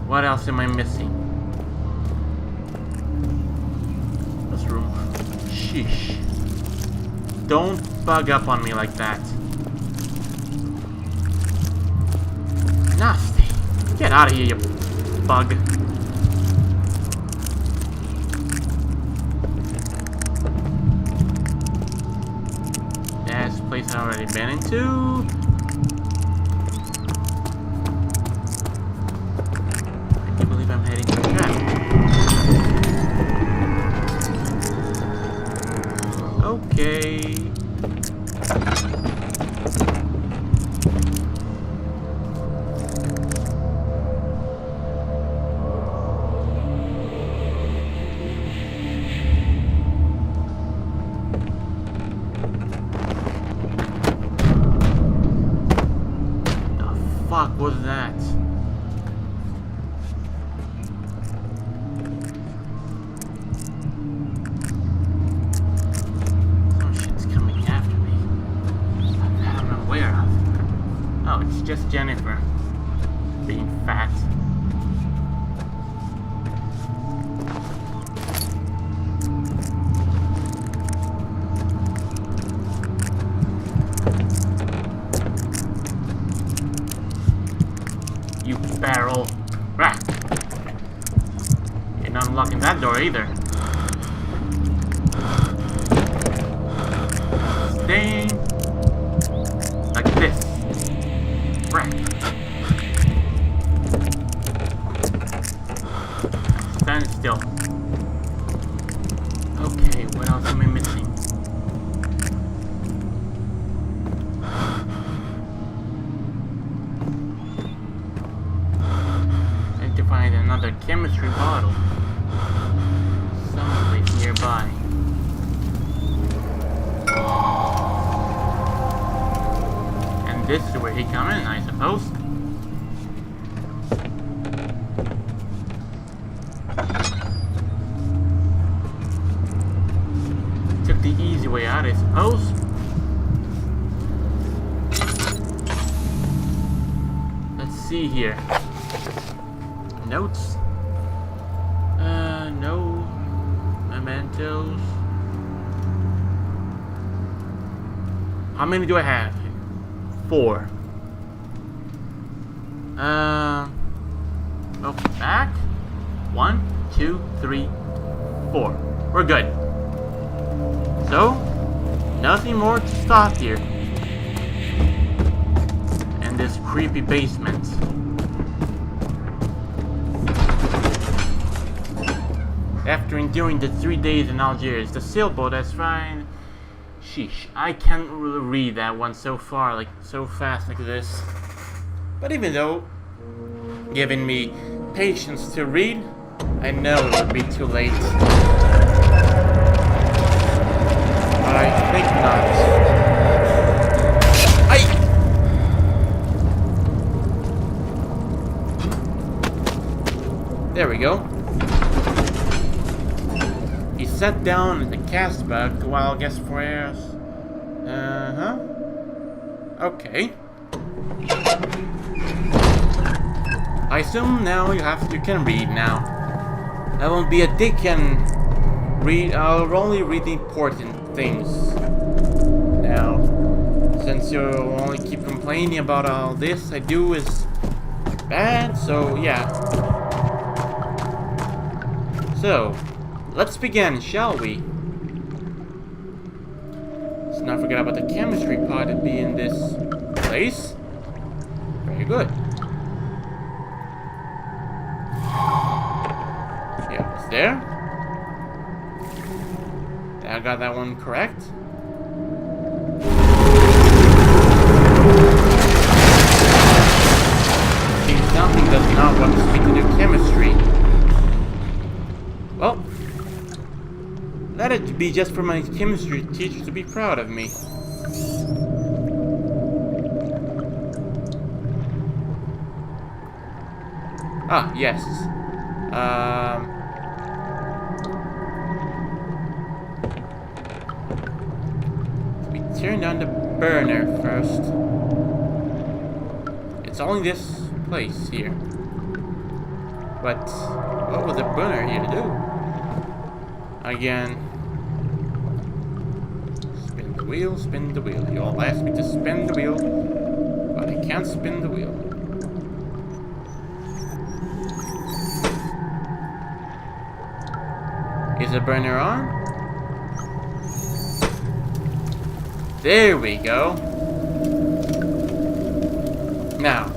What else am I missing? This room. Sheesh. Don't bug up on me like that. Nasty. Get out of here, you bug. That's a place I've already been into. I can't believe I'm heading to the trap. Okay. Fuck was that? Some shit's coming after me that I'm not aware of. Oh, it's just Jennifer being fat. You barrel. Rah. You're not unlocking that door either. Staying like this. Rah. Stand still. Okay, what else am I missing? Find another chemistry bottle someplace nearby. And this is where he come in, I suppose. Took the easy way out, I suppose. Let's see here. Notes? No. Mementos. How many do I have? 4. Go back. 1, 2, 3, 4. We're good. So, nothing more to stop here. in this creepy basement. After enduring the 3 days in Algiers, the sailboat has fine. Sheesh, I can't really read that one so far, like so fast like this. But even though giving me patience to read, I know it would be too late. But I think not. There we go. He sat down in the cast bug while guest for airs. Okay. I assume now you can read now. I won't be a dick and read. I'll only read the important things now. Since you only keep complaining about all this I do is bad, so yeah. So, let's begin, shall we? Let's not forget about the chemistry pod to be in this place. Very good. Yeah, it's there. I got that one correct. See, something does not want me to do chemistry. Well, let it be just for my chemistry teacher to be proud of me. Ah, yes. We turn on the burner first. It's only this place here. But what was the burner here to do? Again. Spin the wheel, spin the wheel. You all asked me to spin the wheel, but I can't spin the wheel. Is the burner on? There we go. Now.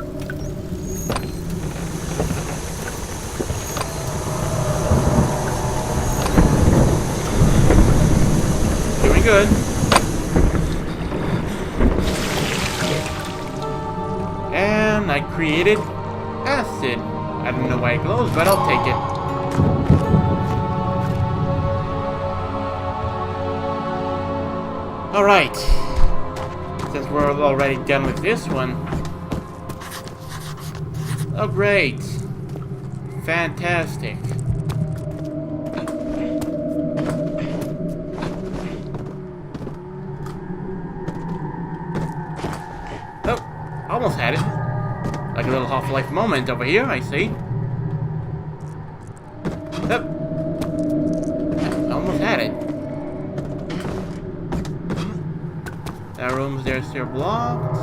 Doing good. And I created acid. I don't know why it glows, but I'll take it. Alright, since we're already done with this one. Oh great, fantastic. Oh, almost had it. Like a little Half-Life moment over here, I see. Oh, almost had it. That room's there still blocked.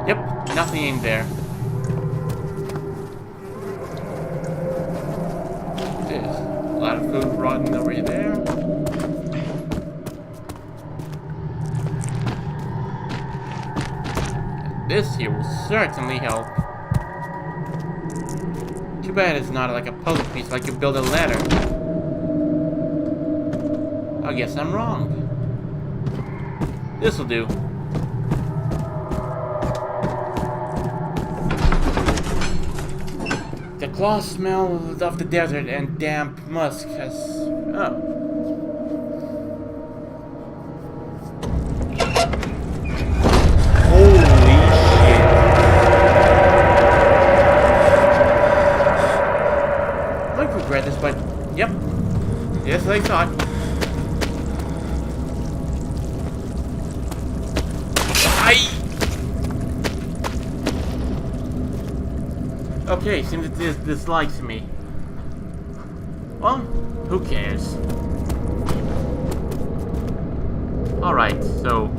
Yep, nothing in there. There's a lot of food rotting over there. And this here will certainly help. Too bad it's not like a puzzle piece like you build a ladder. I guess I'm wrong. This'll do. The cloth smell of the desert and damp musk has... Oh. Holy shit. I might regret this, but... Yep. Yes, I thought. Okay, seems it dislikes me. Well, who cares? Alright, so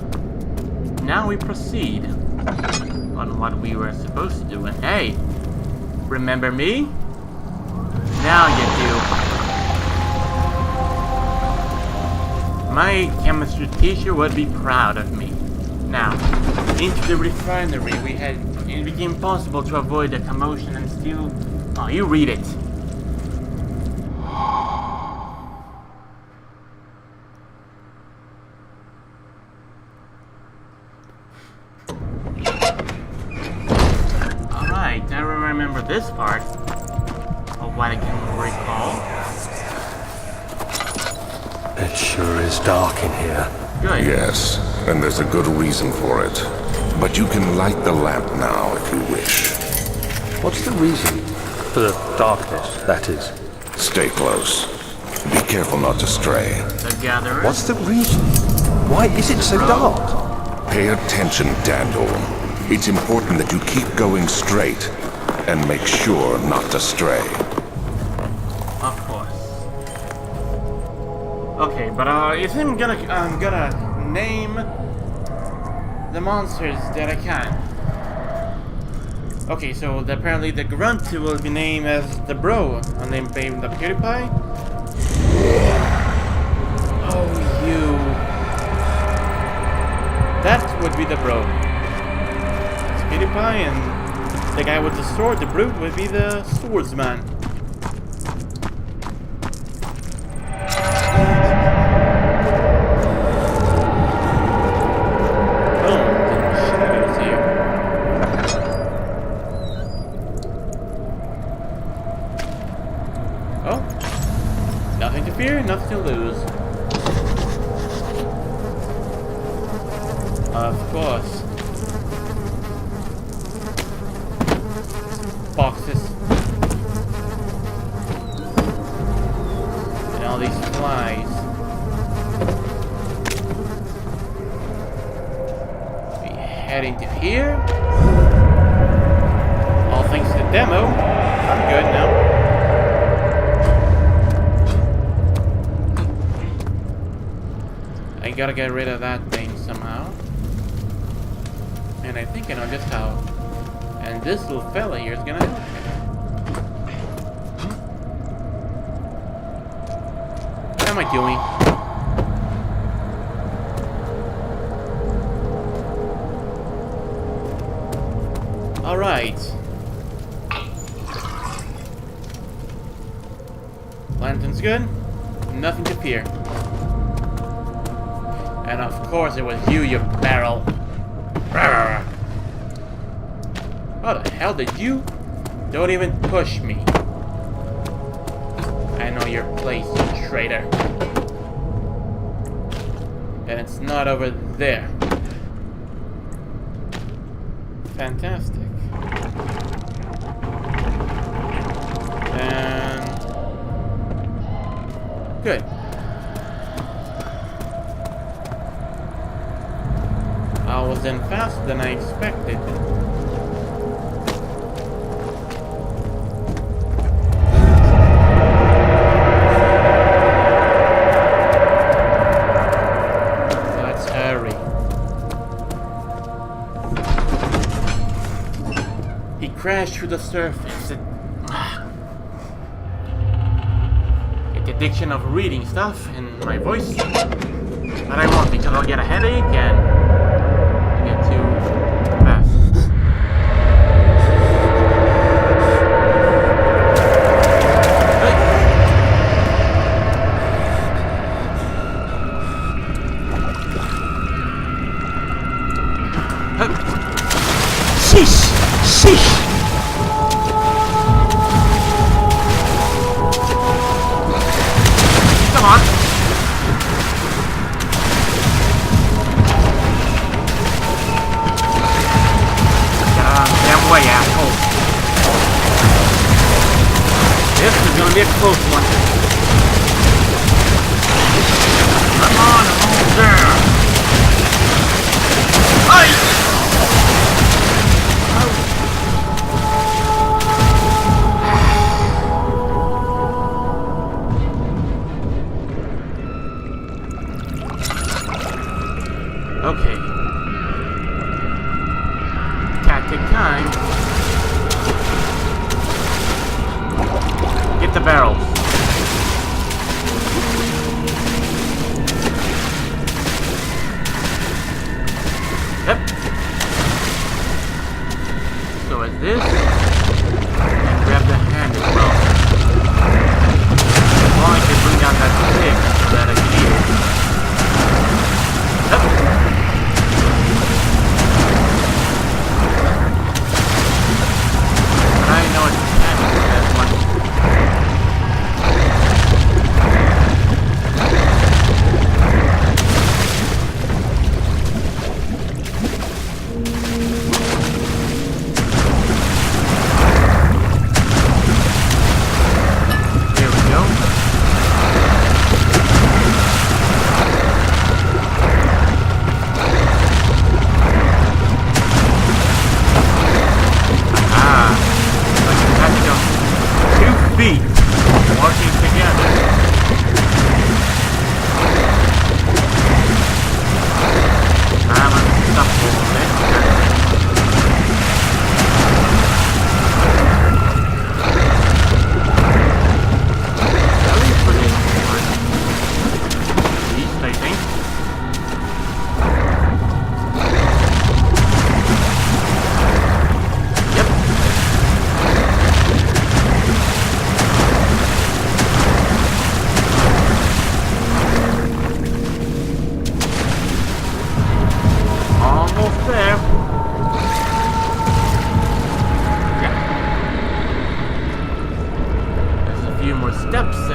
now we proceed on what we were supposed to do. And hey, remember me? Now you do. My chemistry teacher would be proud of me. Now, into the refinery, it became possible to avoid the commotion and still... Oh, you read it. Alright, I remember this part of what I can recall. It sure is dark in here. Good. Yes, and there's a good reason for it. But you can light the lamp now if you wish. What's the reason? For the darkness, that is. Stay close. Be careful not to stray. The Gatherer. What's the reason? Why is it so dark? Pay attention, Daniel. It's important that you keep going straight and make sure not to stray. Of course. Okay, but is I'm gonna name the monsters that I can. Okay, so apparently the grunt will be named as the bro, and then named the PewDiePie. Oh, you. That would be the bro. It's PewDiePie, and the guy with the sword, the brute, would be the swordsman. Nothing to lose. Of course. Boxes. And all these flies. We head into here. All thanks to the demo. I'm good now. I gotta get rid of that thing somehow. And I think I know just how. And this little fella here is gonna help me. What am I doing? Alright. Lantern's good. Nothing to fear. And of course it was you barrel. How the hell did you? Don't even push me. I know your place, you traitor. And it's not over there. Fantastic. And... good. I was in faster than I expected. Let's hurry. He crashed through the surface. Get the addiction of reading stuff in my voice. But I won't because I'll get a headache and get too fast. Sheesh! Sheesh! Come on! Damn way, asshole. This is gonna be a close one. Come on, over there. Hey! Okay. Tactic time. Get the barrels. Yep.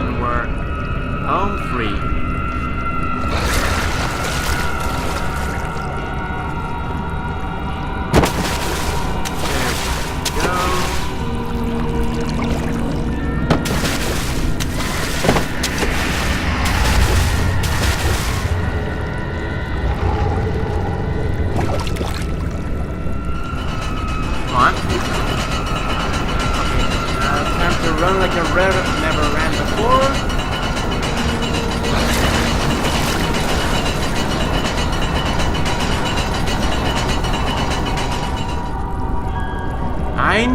and we're home free. Run like a rabbit never ran before. Ein,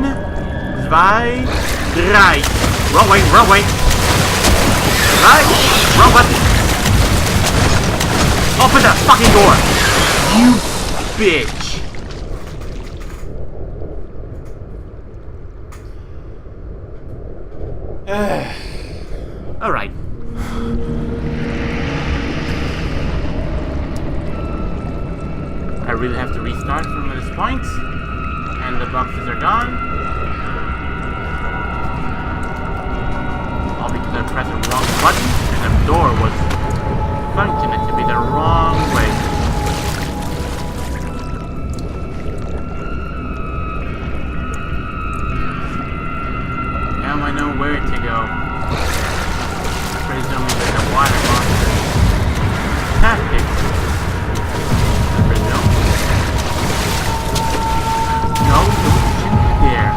zwei, drei. Wrong way, wrong way. Right, wrong button. Open that fucking door. You bitch. Alright. I really have to restart from this point. And the boxes are gone. All because I pressed the wrong button and the door was functioning to be the wrong way. Now I know where to go. Presuming that the water monster tactics. I presume. No, don't shoot me there.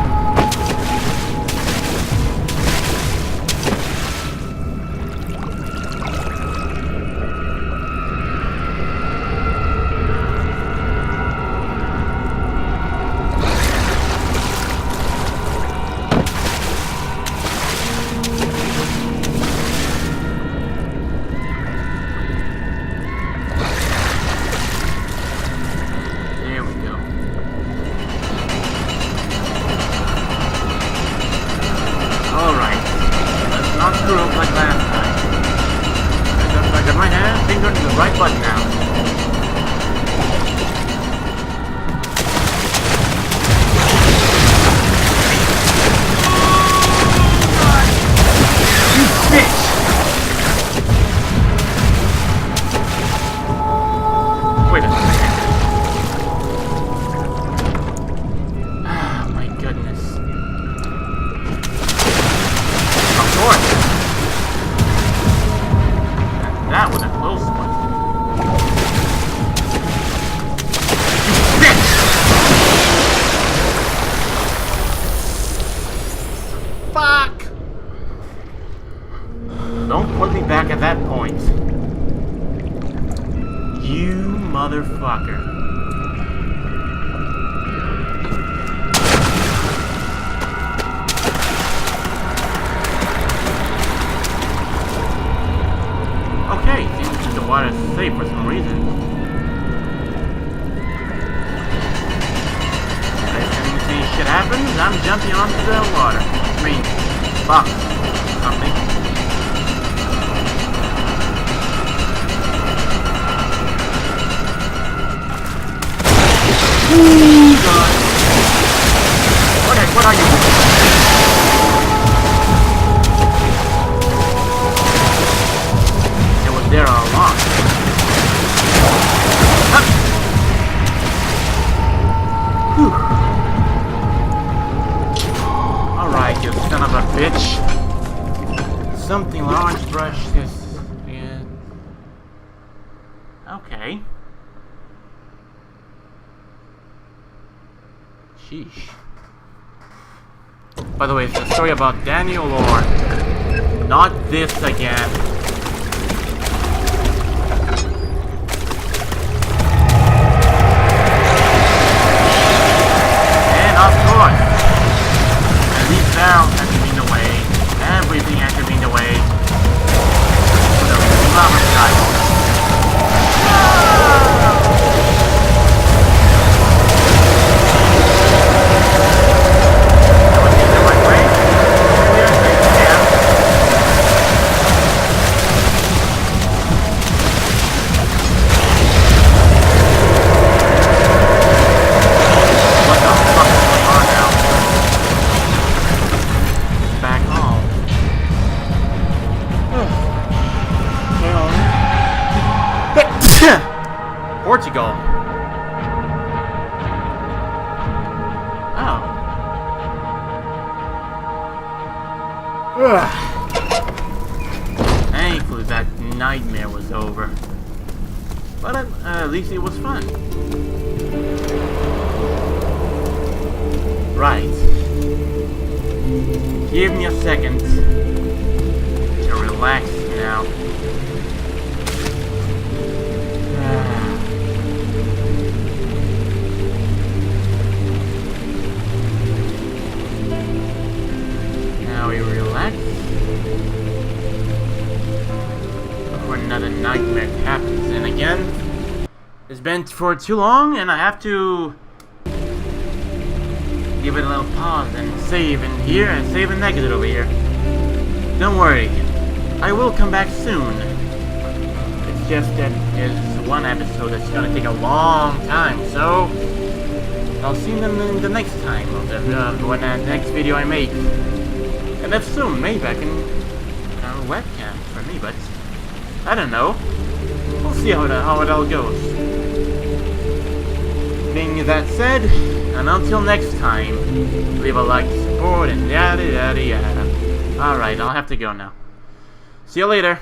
Don't put me back at that point. You motherfucker. Okay, seems the water is safe for some reason. Next time you see shit happens, I'm jumping onto the water. I mean, box. Something. Ooh, God. What are you doing? It was there all along. Alright, you son of a bitch. Something large brush this. Yeah. Okay. Sheesh. By the way, it's a story about Daniel or not this again. And of course, these barrels have to be in the way. Everything has to be in the way. For the love of God. Portugal. Oh. Ugh. Thankfully that nightmare was over. But at least it was fun. Right. Give me a second to relax now. Now we relax before another nightmare happens. And again, it's been for too long, and I have to give it a little pause and save in here and save and exit over here. Don't worry, I will come back soon. It's just that there's one episode that's gonna take a long time, so I'll see them in the next time of when the next video I make. And if soon, maybe I can webcam for me, but I don't know. We'll see how it all goes. Being that said, and until next time, leave a like, support, and yada yada yada. Alright, I'll have to go now. See you later.